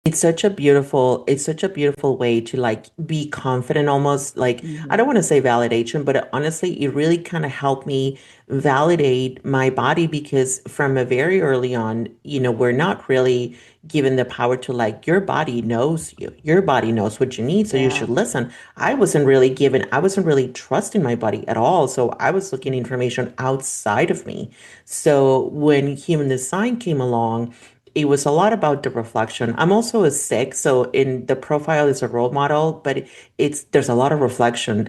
It's such a beautiful way to like be confident almost like I don't Hmm. want to say validation, but honestly, it really kind of helped me validate my body because from a very early on, we're not really given the power to like your body knows you. Your body knows what you need, so you Yeah. should listen. I wasn't really trusting my body at all. So I was looking information outside of me. So when human design came along, it was a lot about the reflection. I'm also a six, so in the profile is a role model, but there's a lot of reflection.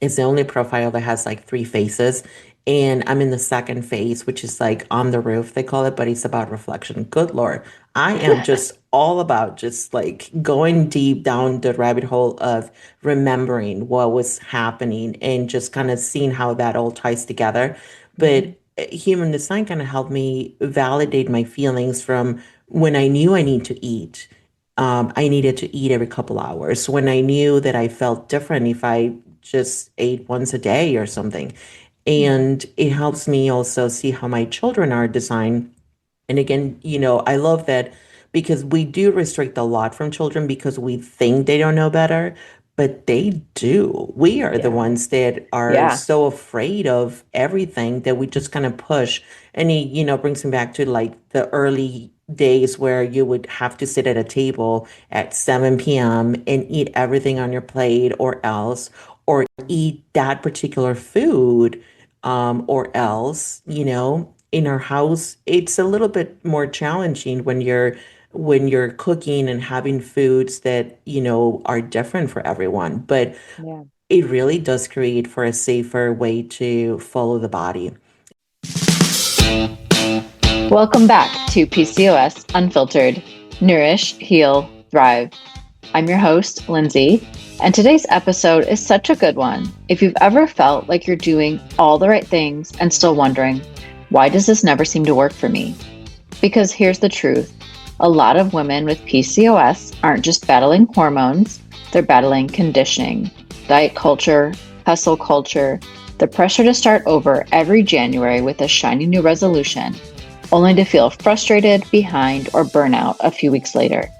It's the only profile that has like three faces, and I'm in the second phase, which is like on the roof, they call it, but it's about reflection. Good Lord, I am just all about just like going deep down the rabbit hole of remembering what was happening and just kind of seeing how that all ties together. But Mhm. human design kind of helped me validate my feelings from when I knew I need to eat. I needed to eat every couple hours. When I knew that I felt different if I just ate once a day or something. Mhm. And it helps me also see how my children are designed. And again, I love that because we do restrict a lot from children because we think they don't know better, but they do. We are the Yeah. ones that are Yeah. so afraid of everything that we just kind of push. And it brings me back to like the early days where you would have to sit at a table at 7 p.m. and eat everything on your plate or eat that particular food, or else, in our house, it's a little bit more challenging when you're cooking and having foods that, are different for everyone. But Yeah. it really does create for a safer way to follow the body. Welcome back to PCOS Unfiltered. Nourish, heal, thrive. I'm your host, Lindsie, and today's episode is such a good one. If you've ever felt like you're doing all the right things and still wondering, why does this never seem to work for me? Because here's the truth. A lot of women with PCOS aren't just battling hormones, they're battling conditioning, diet culture, hustle culture, the pressure to start over every January with a shiny new resolution, only to feel frustrated, behind, or burnout a few weeks later.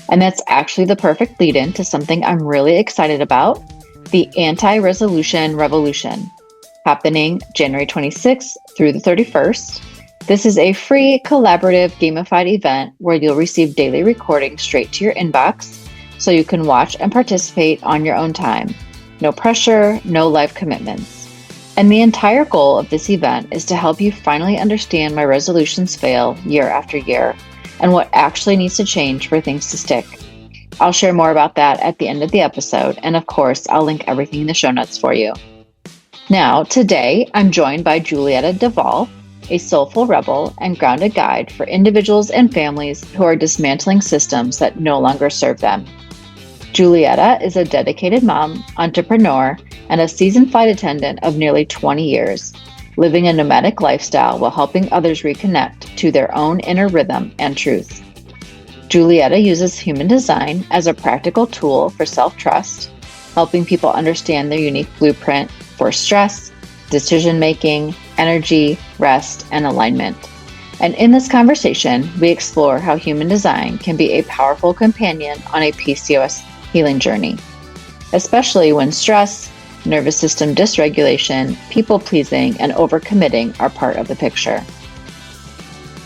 And that's actually the perfect lead in to something I'm really excited about, the Anti Resolution Revolution, happening January 26th through the 31st. This is a free, collaborative, gamified event where you'll receive daily recordings straight to your inbox so you can watch and participate on your own time. No pressure, no life commitments. And the entire goal of this event is to help you finally understand why resolutions fail year after year and what actually needs to change for things to stick. I'll share more about that at the end of the episode, and of course, I'll link everything in the show notes for you. Now, today, I'm joined by Julieta Duvall, a soulful rebel and grounded guide for individuals and families who are dismantling systems that no longer serve them. Julieta is a dedicated mom, entrepreneur, and a seasoned flight attendant of nearly 20 years, living a nomadic lifestyle while helping others reconnect to their own inner rhythm and truth. Julieta uses human design as a practical tool for self-trust, helping people understand their unique blueprint for stress, decision making, energy, rest, and alignment. And in this conversation, we explore how human design can be a powerful companion on a PCOS healing journey, especially when stress, nervous system dysregulation, people pleasing, and overcommitting are part of the picture.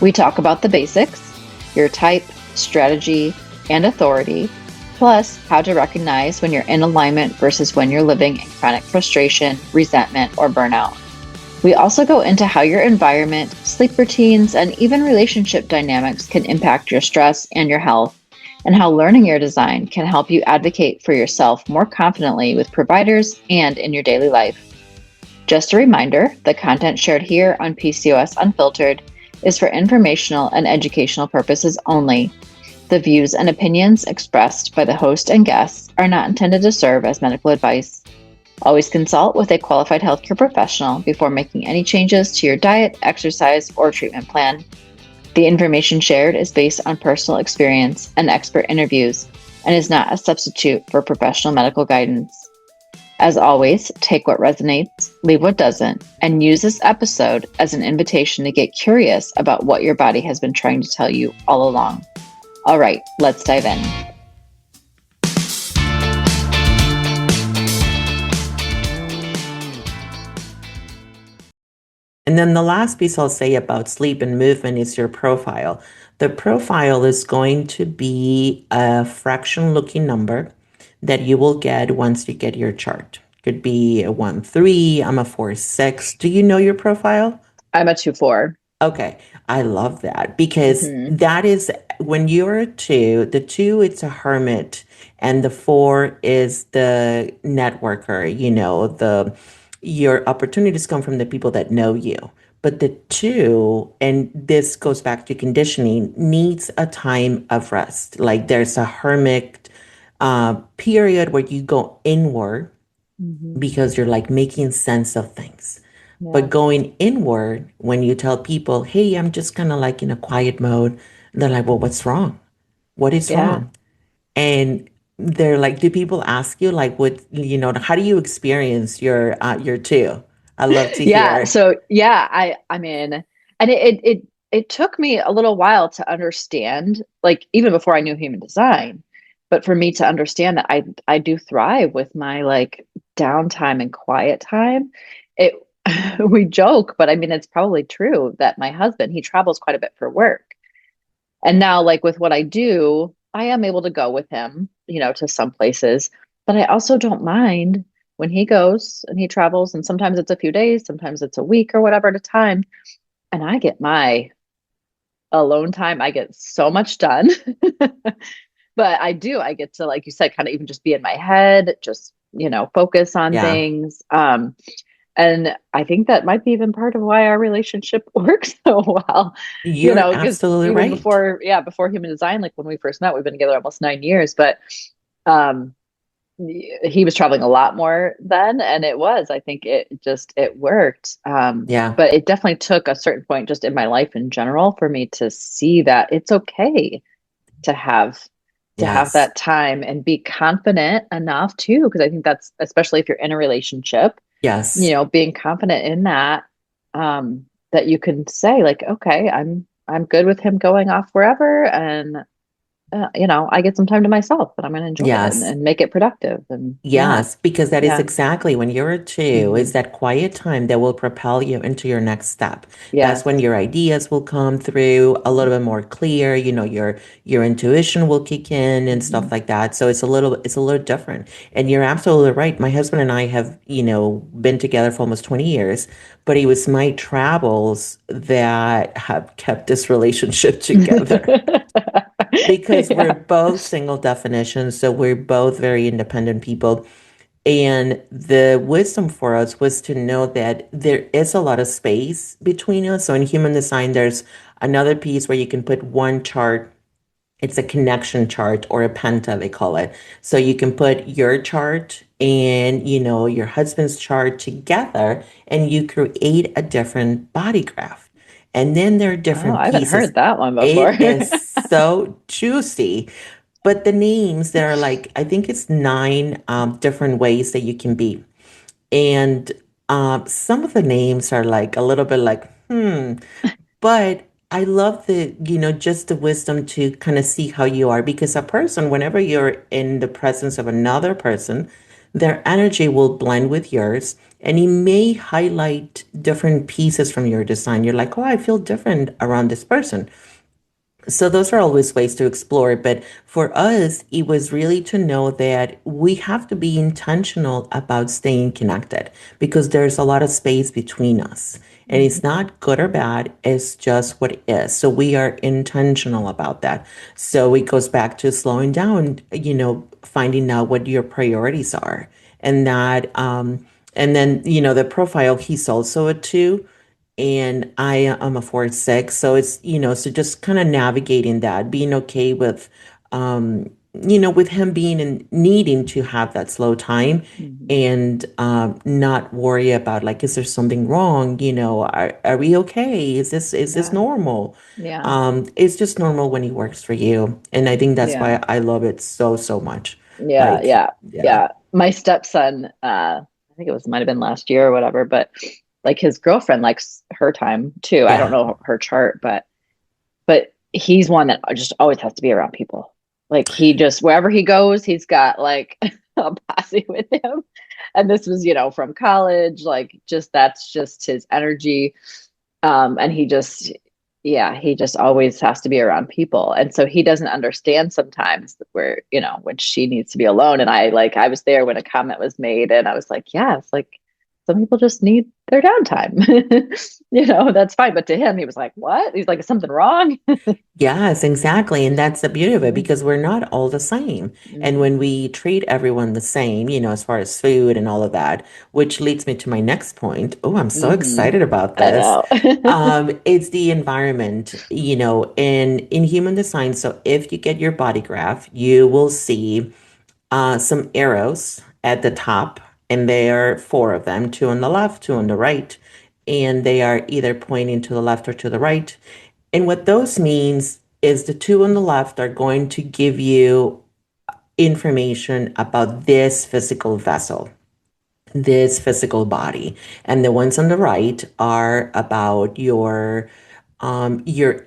We talk about the basics, your type, strategy, and authority, plus how to recognize when you're in alignment versus when you're living in chronic frustration, resentment, or burnout. We also go into how your environment, sleep routines, and even relationship dynamics can impact your stress and your health, and how learning your design can help you advocate for yourself more confidently with providers and in your daily life. Just a reminder, the content shared here on PCOS Unfiltered is for informational and educational purposes only. The views and opinions expressed by the host and guests are not intended to serve as medical advice. Always consult with a qualified healthcare professional before making any changes to your diet, exercise, or treatment plan. The information shared is based on personal experience and expert interviews and is not a substitute for professional medical guidance. As always, take what resonates, leave what doesn't, and use this episode as an invitation to get curious about what your body has been trying to tell you all along. All right, let's dive in. And then the last piece I'll say about sleep and movement is your profile. The profile is going to be a fraction looking number that you will get once you get your chart. Could be a 1-3, I'm a 4-6. Do you know your profile? I'm a 2-4. Okay, I love that because Mm-hmm. that is when you're a two, the two it's a hermit, and the four is the networker, the your opportunities come from the people that know you. But the two, and this goes back to conditioning, needs a time of rest. Like there's a hermit period where you go inward Mm-hmm. because you're like making sense of things. Yeah. But going inward, when you tell people, hey, I'm just kind of like in a quiet mode, they're like, well, what's wrong? What is Yeah. wrong? And they're like, do people ask you, like, how do you experience your two? I love to Yeah. hear. So yeah, I mean, and it took me a little while to understand, like even before I knew human design, but for me to understand that I do thrive with my like downtime and quiet time. It we joke, but I mean it's probably true that my husband, he travels quite a bit for work. And now, like with what I do, I am able to go with him, to some places, but I also don't mind when he goes and he travels. And sometimes it's a few days, sometimes it's a week or whatever at a time. And I get my alone time. I get so much done. But I get to, like you said, kind of even just be in my head, just, focus on Yeah, things. And I think that might be even part of why our relationship works so well, you're because absolutely even right. before, yeah, before human design, like when we first met, we've been together almost 9 years, but um, he was traveling a lot more then. And I think it worked. Yeah, But it definitely took a certain point just in my life in general for me to see that it's okay to have yes, that time and be confident enough too, because I think that's especially if you're in a relationship, yes. being confident in that, that you can say like, okay, I'm good with him going off wherever, and I get some time to myself, but I'm going to enjoy it Yes. and make it productive. And yeah, Yes, because that is yeah, exactly when you're a two, hmm is that quiet time that will propel you into your next step. That's when yes, your ideas will come through a little bit more clear, your intuition will kick in and hmm stuff like that. So it's a little different. And you're absolutely right. My husband and I have, been together for almost 20 years, but it was my travels that have kept this relationship together. Because we're yeah. both single definitions, so we're both very independent people. And the wisdom for us was to know that there is a lot of space between us. So in human design, there's another piece where you can put one chart. It's a connection chart or a penta, they call it. So you can put your chart and, your husband's chart together and you create a different body graph. And then there are Oh, different I haven't pieces. heard that one before. It is so juicy. But the names, there are like, I think it's nine different ways that you can be. And some of the names are like a little bit like, but I love just the wisdom to kind of see how you are because a person, whenever you're in the presence of another person, their energy will blend with yours and it may highlight different pieces from your design. You're like, oh, I feel different around this person. So those are always ways to explore. But for us, it was really to know that we have to be intentional about staying connected because there's a lot of space between us. And it's Mhm. not good or bad, it's just what it is. So we are intentional about that. So it goes back to slowing down, finding out what your priorities are. And that, and then, the profile, he's also a two and I am a 4-6. So it's, so just kind of navigating that, being okay with, with him being in needing to have that slow time Mhm. and not worry about like, is there something wrong? Are we okay? Is this Yeah. normal? Yeah. It's just normal when he works for you. And I think that's Yeah. why I love it so, so much. Yeah. Like, Yeah. yeah, Yeah. My stepson, I think might have been last year or whatever, but like his girlfriend likes her time too. I don't yeah, know her chart, but he's one that just always has to be around people. Like he just wherever he goes, he's got like a posse with him. And this was, from college, like just that's just his energy. And he just, yeah, he just always has to be around people. And so he doesn't understand sometimes where, when she needs to be alone. And I was there when a comment was made and I was like, yeah, it's like some people just need their downtime. That's fine. But to him, he was like, what? He's like, is something wrong? Yes, exactly. And that's the beauty of it Mhm. because we're not all the same. And Mhm. when we treat everyone the same, as far as food and all of that, which leads me to my next point. Oh, I'm so Mhm. excited about I this. know. It's the environment, in human design. So if you get your body graph, you will see some arrows at the top, and there are four of them, two on the left, two on the right, and they are either pointing to the left or to the right. And what those means is the two on the left are going to give you information about this physical vessel, this physical body. And the ones on the right are about your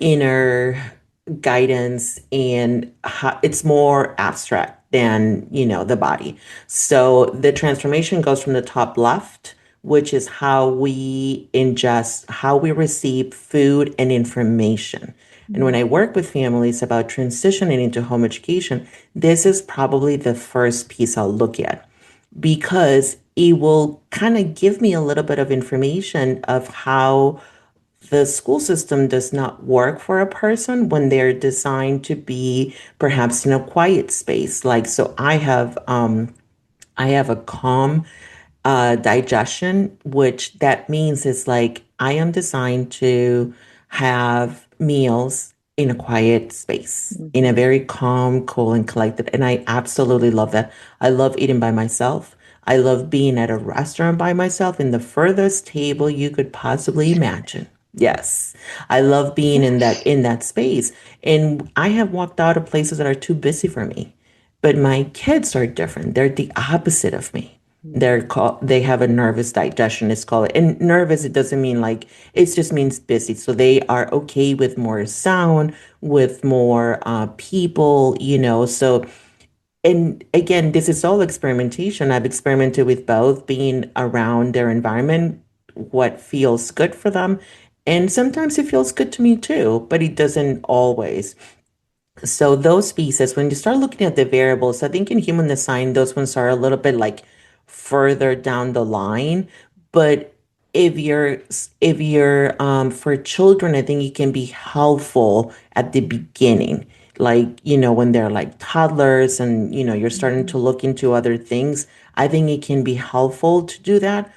inner guidance, and how, it's more abstract than, the body. So the transformation goes from the top left, which is how we ingest, how we receive food and information. And when I work with families about transitioning into home education, this is probably the first piece I'll look at because it will kind of give me a little bit of information of how the school system does not work for a person when they're designed to be perhaps in a quiet space. Like, so I have a calm digestion, which that means is like I am designed to have meals in a quiet space, in a Mhm. very calm, cool, and collected. And I absolutely love that. I love eating by myself. I love being at a restaurant by myself in the furthest table you could possibly imagine. Yes. I love being in that space. And I have walked out of places that are too busy for me. But my kids are different. They're the opposite of me. They have a nervous digestion, it's called. And nervous, it doesn't mean like, it just means busy. So they are okay with more sound, with more people, So, and again, this is all experimentation. I've experimented with both, being around their environment, what feels good for them. And sometimes it feels good to me too, but it doesn't always. So those pieces, when you start looking at the variables, I think in human design, those ones are a little bit like further down the line. But if you're for children, I think it can be helpful at the beginning. Like, when they're like toddlers and you're starting to Mhm. look into other things, I think it can be helpful to do that.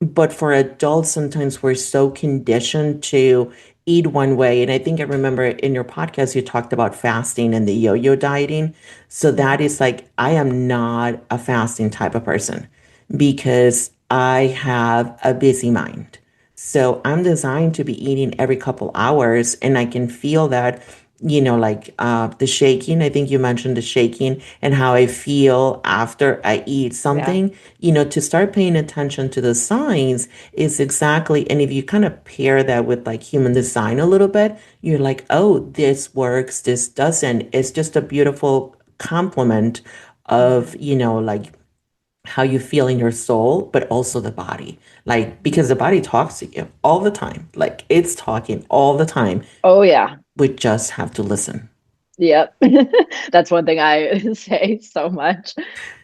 But for adults, sometimes we're so conditioned to eat one way. And I think I remember in your podcast, you talked about fasting and the yo-yo dieting. So that Mhm. is like, I am not a fasting type of person because I have a busy mind. So I'm designed to be eating every couple hours, and I can feel that, like the shaking. I think you mentioned the shaking and how I feel after I eat Yeah. something. To start paying attention to the signs is exactly, and if you kind of pair that with like human design a little bit, you're like, oh, this works, this doesn't. It's just a beautiful complement of, Mhm. like how you feel in your soul, but also the body. Like, because the body talks to you all the time. Like, it's talking all the time. Oh yeah. We just have to listen. Yep. That's one thing I say so much.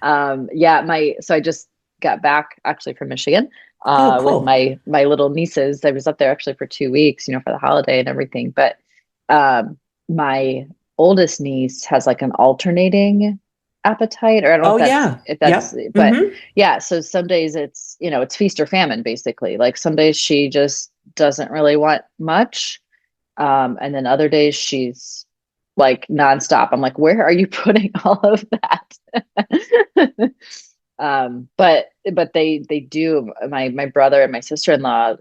Yeah, so I just got back actually from Michigan Oh, with cool. my little nieces. I was up there actually for 2 weeks, for the holiday and everything. But my oldest niece has like an alternating appetite, or I don't know Oh, yeah. if that's, Yep. but Mm-hmm. yeah, so some days it's feast or famine basically. Like some days she just doesn't really want much. And then other days she's like nonstop. I'm like, where are you putting all of that? But they do. My brother and my sister-in-law,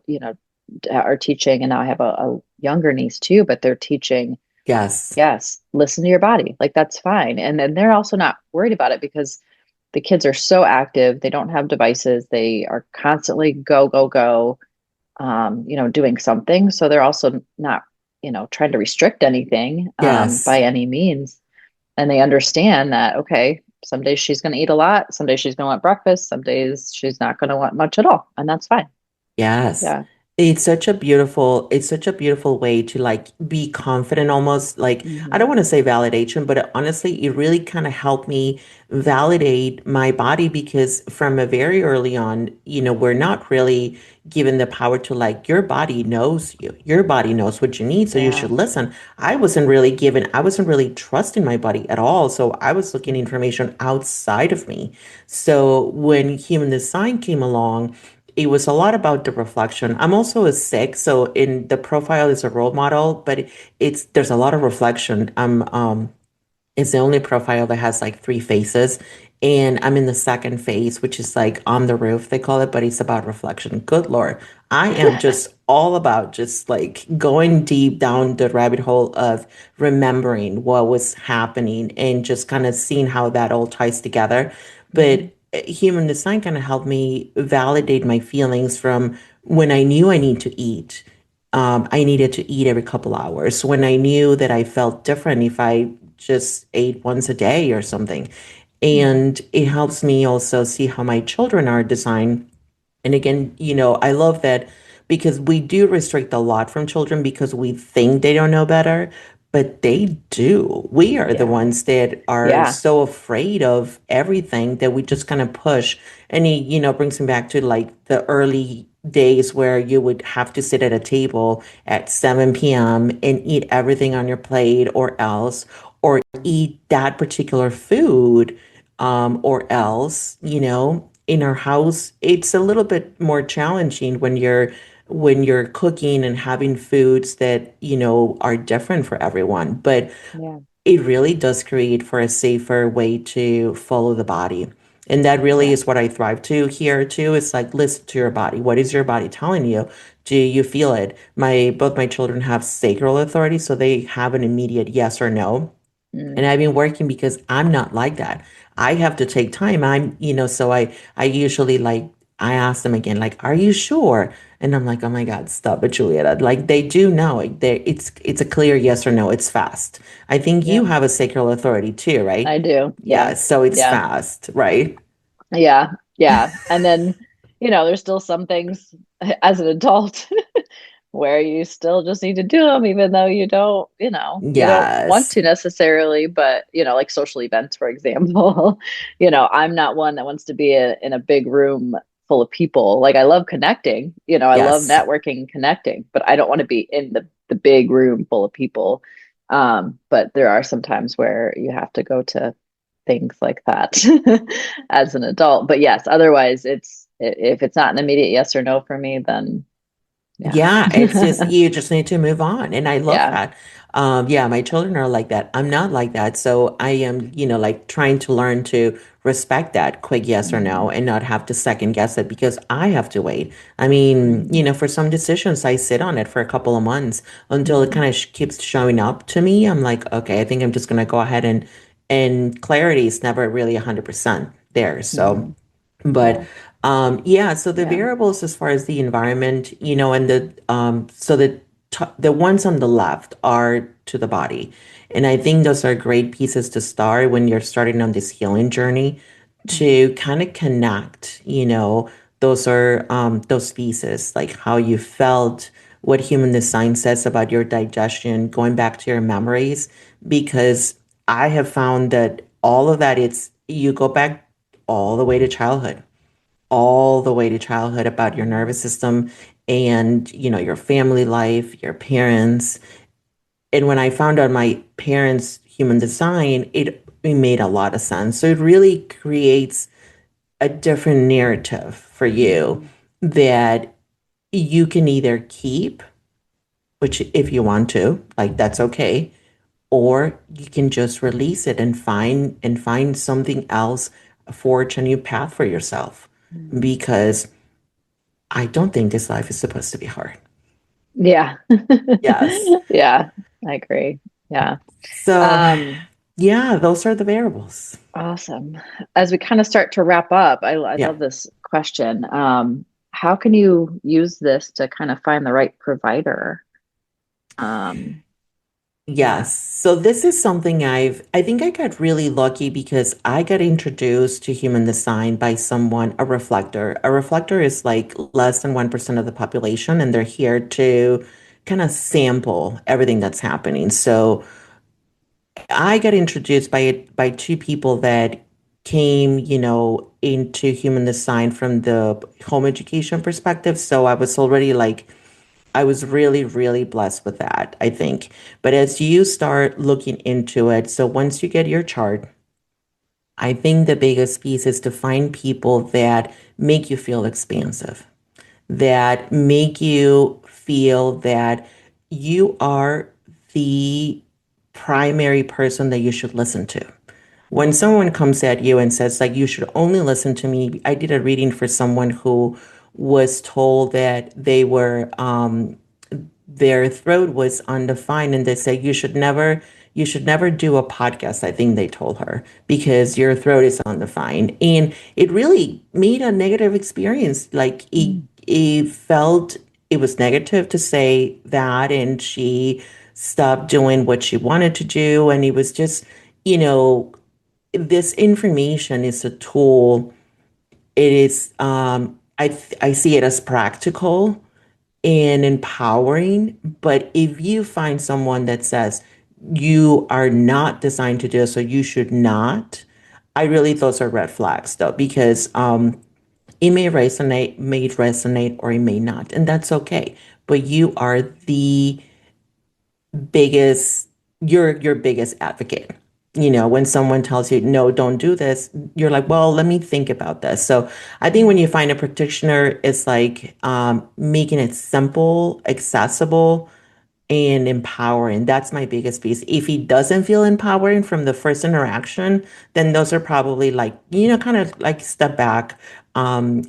are teaching, and now I have a younger niece too. But they're teaching, Yes. yes, listen to your body. Like that's fine. And then they're also not worried about it because the kids are so active. They don't have devices. They are constantly go go go. Doing something. So they're also not trying to restrict anything Yes. by any means. And they understand that, okay, some days she's going to eat a lot, some days she's going to want breakfast, some days she's not going to want much at all. And that's fine. Yes. Yeah. It's such a beautiful way to like be confident almost like I Hmm. don't want to say validation, but honestly, it really kind of helped me validate my body because from a very early on, we're not really given the power to like your body knows you. Your body knows what you need, so you Yeah. should listen. I wasn't really trusting my body at all. So I was looking information outside of me. So when human design came along, it was a lot about the reflection. I'm also a six, so in the profile is a role model, but it's there's a lot of reflection. It's the only profile that has like three faces. And I'm in the second phase, which is like on the roof, they call it, but it's about reflection. Good Lord. I am just all about just like going deep down the rabbit hole of remembering what was happening and just kind of seeing how that all ties together. Hmm. But human design kind of helped me validate my feelings from when I knew I need to eat. I needed to eat every couple hours. When I knew that I felt different if I just ate once a day or something. Hmm. And it helps me also see how my children are designed. And again, I love that because we do restrict a lot from children because we think they don't know better, but they do. We are the Yeah. ones that are Yeah. so afraid of everything that we just kind of push. And he, brings me back to like the early days where you would have to sit at a table at 7 p.m. and eat everything on your plate or eat that particular food or else, in our house, it's a little bit more challenging when you're cooking and having foods that, are different for everyone. But Yeah. it really does create for a safer way to follow the body. And that really Yeah. is what I thrive to here too. It's like listen to your body. What is your body telling you? Do you feel it? Both my children have sacral authority, so they have an immediate yes or no. And Mm. I've been working because I'm not like that. I have to take time. So I usually like I ask them again, like, are you sure? And I'm like, oh my God, stop it, Julieta. Like they do know. Like, it's a clear yes or no. It's fast. I think you Yeah. have a sacral authority too, right? I do. Yeah, Yeah. so it's Yeah. fast, right? Yeah. Yeah. And then, there's still some things as an adult where you still just need to do them, even though you don't want Yes. to necessarily, but, like social events, for example, I'm not one that wants to be in a big room full of people. Like I love connecting, I love Yes. networking and connecting, but I don't want to be in the big room full of people. But there are some times where you have to go to things like that as an adult. But yes, otherwise if it's not an immediate yes or no for me, then yeah. Yeah, it's just you just need to move on. And I love Yeah. that. Yeah, my children are like that. I'm not like that. So I am, like trying to learn to respect that quick yes or no Hmm. and not have to second guess it because I have to wait. I mean, Hmm. for some decisions, I sit on it for a couple of months until it Hmm. kind of keeps showing up to me. I'm like, okay, I think I'm just gonna go ahead and clarity is never really 100% there. So. Hmm. But Yeah. yeah, so the Yeah. variables as far as the environment, and the ones on the left are to the body. And I think those are great pieces to start when you're starting on this healing journey Hmm. to kind of connect, those are those pieces, like how you felt, what human design says about your digestion, going back to your memories, because I have found that all of that, it's you go back all the way to childhood, all the way to childhood about your Hmm. nervous system and, your family life, your parents. And when I found out my parents' human design, it made a lot of sense. So it really creates a different narrative for you Hmm. that you can either keep, which if you want to, like that's okay, or you can just release it and find something else, forge a new path for yourself. Hmm. Because I don't think this life is supposed to be hard. Yeah. Yes. Yeah. I agree. Yeah. So, Um, yeah, those are the variables. awesome. As we kind of start to wrap up, I Yeah. love this question. How can you use this to kind of find the right provider? Um, yeah. Yes. So this is something I think I got really lucky because I got introduced to human design by someone, a reflector. A reflector is like less than 1% of the population, and they're here to kind of sample everything that's happening. So I got introduced by two people that came, into human design from the home education perspective. So I was already like I was really, really blessed with that, I think. But as you start looking into it, so once you get your chart, I think the biggest piece is to find people that make you feel expansive, that make you feel that you are the primary person that you should listen to. When Mhm. someone comes at you and says, like, you should only listen to me, I did a reading for someone who was told that their throat was undefined and they said you should never do a podcast. I think they told her because your throat is undefined, and it really made a negative experience. Like Mm. it felt it was negative to say that, and she stopped doing what she wanted to do, and it was just, you know this information is a tool. It is I see it as practical and empowering. But if you find someone that says you are not designed to do this, so you should not, I really, those are red flags though, because it may resonate or it may not, and that's okay. But you are the biggest, you're your biggest advocate. When someone tells you, no, don't do this, you're like, well, let me think about this. So I think when Mhm. you find a practitioner, it's like making it simple, accessible, and empowering. That's my biggest piece. If he doesn't feel empowering from the first interaction, then those are probably like, kind of like step back and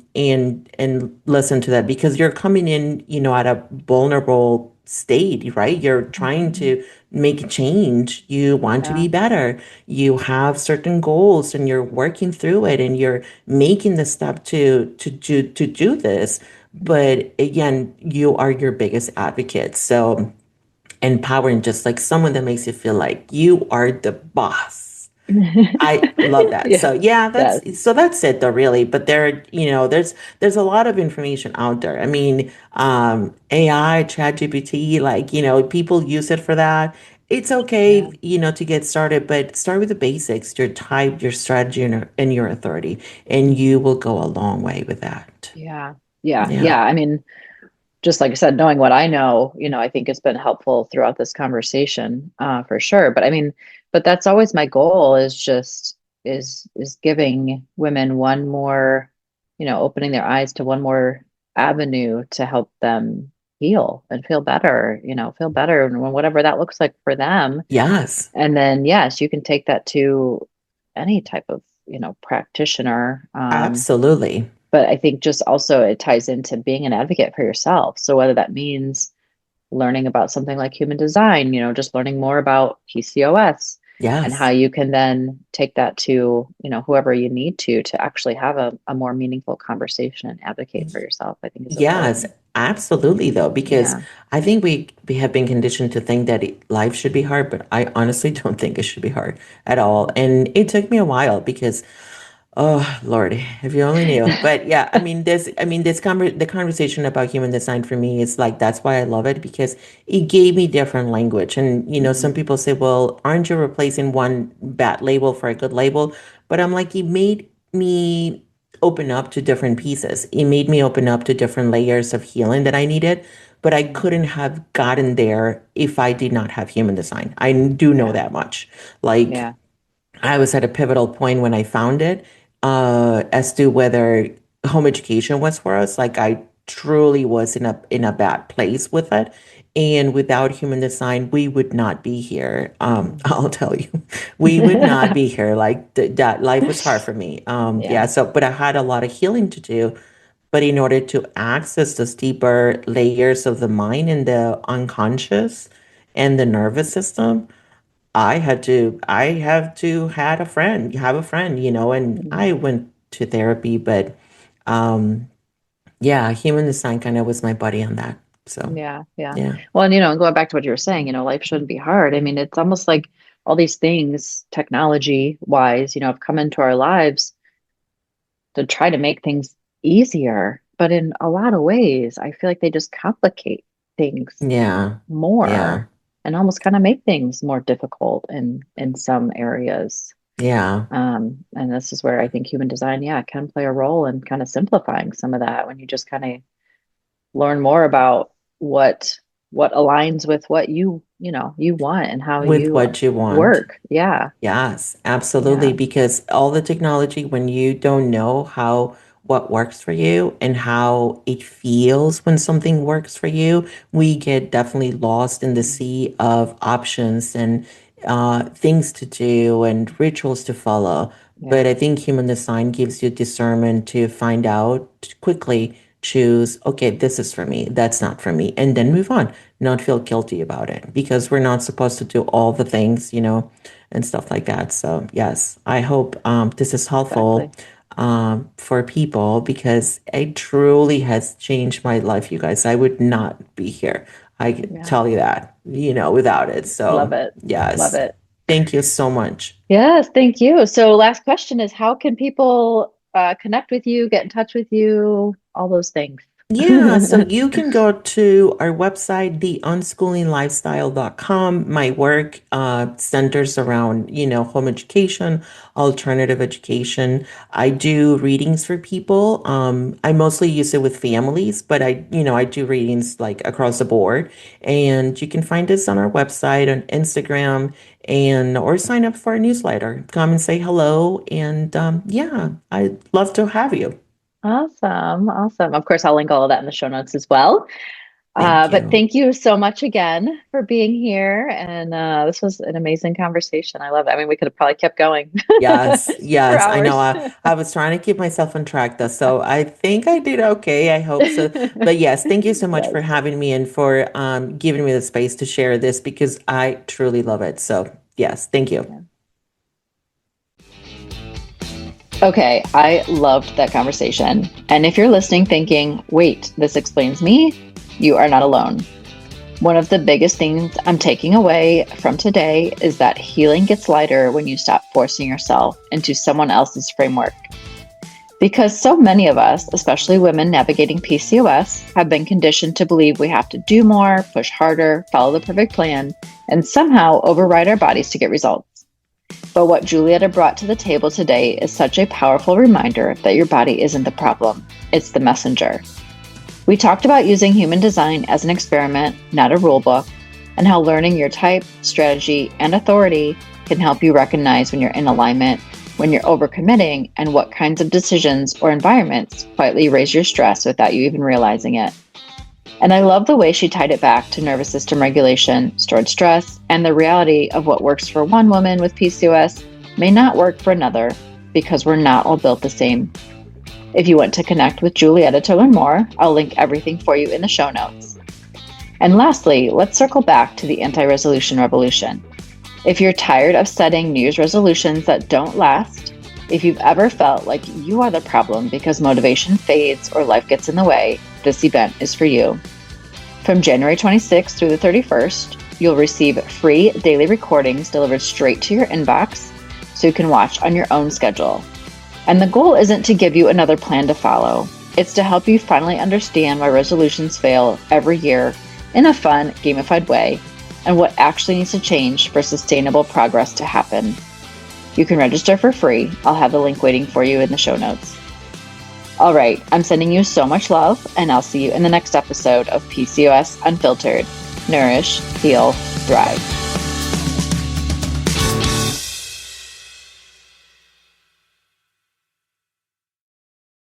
listen to that, because you're coming in, at a vulnerable state, right? You're trying Mhm. to make a change. You want to Yeah. be better. You have certain goals and you're working through it and you're making the step to do this. Mhm. But again, you are your biggest advocate. So empowering, just like someone that makes you feel like you are the boss. I love that. Yeah. So yeah, Yes. that's it though, really. But there's a lot of information out there. I mean, AI, ChatGPT, like, people use it for that. It's okay, Yeah. to get started, but start with the basics, your type, your strategy, and your authority, and you Mhm. will go a long way with that. Yeah. Yeah. Yeah. Yeah. I mean, just like I said, knowing what I know, I think has been helpful throughout this conversation, for sure. But I mean, but that's always my goal is just is giving women one more, opening their eyes to one more avenue to help them heal and feel better, feel better and whatever that looks like for them. Yes, And then yes, you can take that to any type of, practitioner. absolutely. But I think just also it ties into being an advocate for yourself. So whether that means learning about something like human design, just learning more about PCOS and how Yes. you can then take that to, whoever you need to actually have a more meaningful conversation and advocate for yourself, I think is Yes, important. absolutely, though, because Yeah. I think we have been conditioned to think that life should be hard, but I honestly don't think it should be hard at all. Mhm. And it took me a while because, oh Lord, if you only knew. But yeah, the conversation about human design for me is like that's why I love it, because it gave me different language. And some Mhm. people say, well, aren't you replacing one bad label for a good label? But I'm like, it made me open up to different pieces. It made me open up to different layers of healing that I needed, but I couldn't Mhm. have gotten there if I did not have human design. I do know Yeah. that much. Like, Yeah. I was at a pivotal point when I found it, as to whether home education was for us. Like, I truly was in a bad place with it. And without human design, we would not be here. Mhm. I'll tell you, we would not be here. Like that life was hard for me. Yeah. Yeah. So, but I had a lot of healing to do. But in order to access those deeper layers of the mind and the unconscious and the nervous system, I have to have a friend, and I Mhm. went to therapy, but um, yeah, human design kind of was my buddy on that. So, Yeah, yeah. yeah, Well, and going back to what you were saying, life shouldn't be hard. I mean, it's almost like all these things, technology wise, have come into our lives to try to make things easier. But in a lot of ways, I feel like they just complicate things yeah, more yeah, and almost kind of make things more difficult in some areas. yeah. And this is where I think human design, yeah, can play a role in kind of simplifying some of that when you just kind of learn more about what what aligns with what you want and how With you what you want. work. Yeah. Yes, absolutely. Yeah. Because all the technology, when you don't know how what works for you and how it feels when something works for you, we get definitely lost in the Mhm. sea of options and things to do and rituals to follow. But Yeah. I think human design gives you discernment to find out quickly, choose, okay, this is for me, that's not for me, and then move on, not feel guilty about it because we're not supposed to do all the things, and stuff like that. So, yes, I hope this is helpful Exactly. for people because it truly has changed my life, you guys. I would not be here. I can Yeah. tell you that, without it. Love So, it. Love yes, it. thank you so much. Yes, thank you. So last question is how can people connect with you, get in touch with you, all those things? Yeah, so you can go to our website, theunschoolinglifestyle.com. My work centers around, home education, alternative education. I do readings for people. I mostly use it with families, but I do readings like across the board. And you can find us on our website, on Instagram, and or sign up for our newsletter. Come and say hello. And yeah, I'd love to have you. Awesome. Awesome. Of course, I'll link all of that in the show notes as well. Thank But you. thank you so much again for being here. And this was an amazing conversation. I love it. I mean, we could have probably kept going Yes, for yes, I know. hours. I was trying to keep myself on track though, so I think I did okay. I hope so. But yes, thank you so much for Yes. having me and for giving me the space to share this because I truly love it. So yes, thank you. Yeah. Okay, I loved that conversation. And if you're listening thinking, wait, this explains me, you are not alone. One of the biggest things I'm taking away from today is that healing gets lighter when you stop forcing yourself into someone else's framework. Because so many of us, especially women navigating PCOS, have been conditioned to believe we have to do more, push harder, follow the perfect plan, and somehow override our bodies to get results. But what Julieta brought to the table today is such a powerful reminder that your body isn't the problem, it's the messenger. We talked about using human design as an experiment, not a rule book, and how learning your type, strategy, and authority can help you recognize when you're in alignment, when you're overcommitting, and what kinds of decisions or environments quietly raise your stress without you even realizing it. And I love the way she tied it back to nervous system regulation, stored stress, and the reality of what works for one woman with PCOS may not work for another because we're not all built the same. If you want to connect with Julieta to learn more, I'll link everything for you in the show notes. And lastly, let's circle back to the anti-resolution revolution. If you're tired of setting New Year's resolutions that don't last, if you've ever felt like you are the problem because motivation fades or life gets in the way, this event is for you. From January 26th through the 31st, you'll receive free daily recordings delivered straight to your inbox so you can watch on your own schedule. And the goal isn't to give you another plan to follow. It's to help you finally understand why resolutions fail every year in a fun, gamified way and what actually needs to change for sustainable progress to happen. You can register for free. I'll have the link waiting for you in the show notes. All right, I'm sending you so much love, and I'll see you in the next episode of PCOS Unfiltered. Nourish, Heal, Thrive.